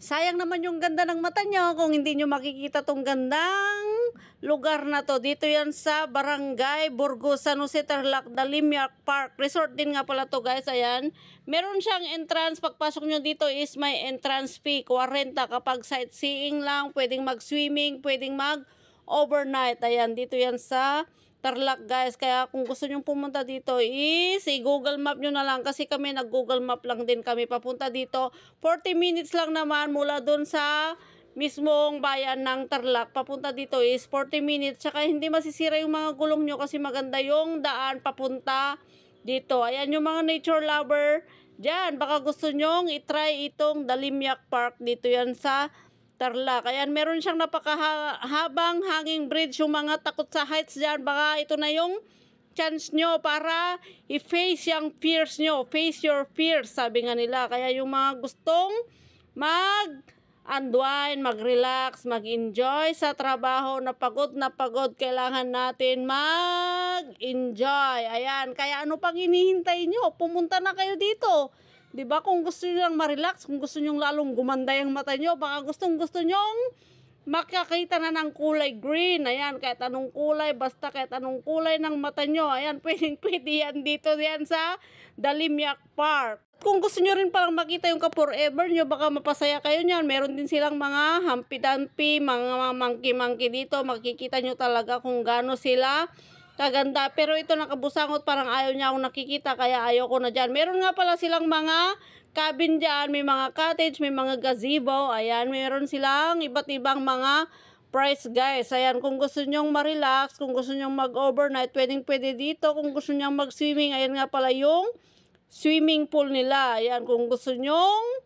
Sayang naman yung ganda ng mata nyo kung hindi nyo makikita tong gandang lugar na to. Dito yan sa Barangay Burgos, San Jose, Tarlac, Dalimyak Park. Resort din nga pala to guys. Ayan. Meron siyang entrance. Pagpasok nyo dito is may entrance fee. 40 kapag sightseeing lang. Pwedeng mag-swimming. Pwedeng mag-overnight. Ayan. Dito yan sa Tarlac guys, kaya kung gusto nyong pumunta dito is i-Google Map nyo na lang kasi kami nag-Google Map lang din kami papunta dito. 40 minutes lang naman mula dun sa mismong bayan ng Tarlac. Papunta dito is 40 minutes, tsaka hindi masisira yung mga gulong nyo kasi maganda yung daan papunta dito. Ayan yung mga nature lover dyan, baka gusto nyong itry itong Dalimyak Park. Dito yan sa Tarlac. Ayan, meron siyang napakahabang hanging bridge. Yung mga takot sa heights dyan, baka ito na yung chance nyo para i-face yung fears nyo. Face your fears, sabi nga nila. Kaya yung mga gustong mag-unwind, mag-relax, mag-enjoy sa trabaho na pagod, kailangan natin mag-enjoy. Ayan, kaya ano pang hinihintay nyo? Pumunta na kayo dito. Diba? Kung gusto nyo lang ma-relax, kung gusto nyo lalong gumanda yung mata nyo, baka gusto nyong makakita na ng kulay green. Ayan, kahit anong kulay, basta kahit anong kulay ng mata nyo. Ayan, pwede yan dito yan sa Dalimyak Park. Kung gusto nyo rin palang makita yung ka-forever nyo, baka mapasaya kayo nyan. Meron din silang mga hampi-dampi, mga monkey-monkey dito. Makikita nyo talaga kung gaano sila kaganda. Pero ito nakabusangot, parang ayaw niya akong nakikita, kaya ayaw ko na dyan. Meron nga pala silang mga cabin dyan, may mga cottage, may mga gazebo. Ayan, meron silang iba't ibang mga price guys. Ayan, kung gusto nyong ma-relax, kung gusto nyong mag-overnight, pwede dito. Kung gusto nyong mag-swimming, ayan nga pala yung swimming pool nila. Ayan, kung gusto nyong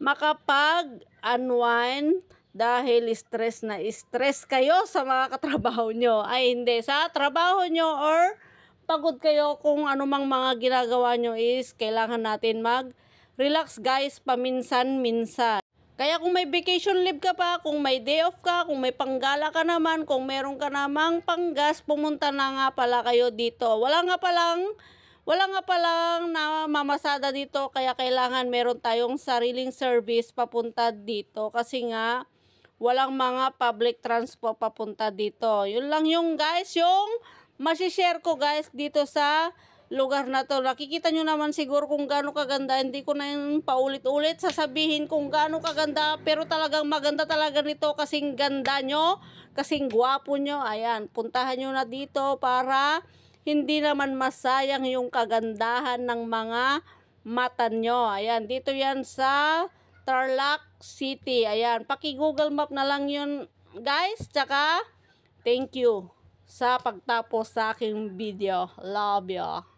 makapag-unwind dahil stress kayo sa mga katrabaho nyo. Ay hindi, sa trabaho nyo or pagod kayo kung anumang mga ginagawa nyo is kailangan natin mag-relax guys paminsan-minsan. Kaya kung may vacation leave ka pa, kung may day off ka, kung may panggala ka naman, kung meron ka namang panggas, pumunta na nga pala kayo dito. Wala nga palang na mamasada dito, kaya kailangan meron tayong sariling service papunta dito kasi nga walang mga public transport papunta dito. Yun lang yung guys, yung masishare ko guys dito sa lugar na to. Nakikita nyo naman siguro kung gaano kaganda. Hindi ko na yung paulit-ulit sasabihin kung gaano kaganda. Pero talagang maganda talaga nito kasing ganda nyo, kasing gwapo nyo. Ayan, puntahan nyo na dito para hindi naman masayang yung kagandahan ng mga mata nyo. Ayan, dito yan sa Tarlac City. Ayan, paki-Google Map na lang yun guys. Tsaka, thank you sa pagtapos sa aking video. Love you.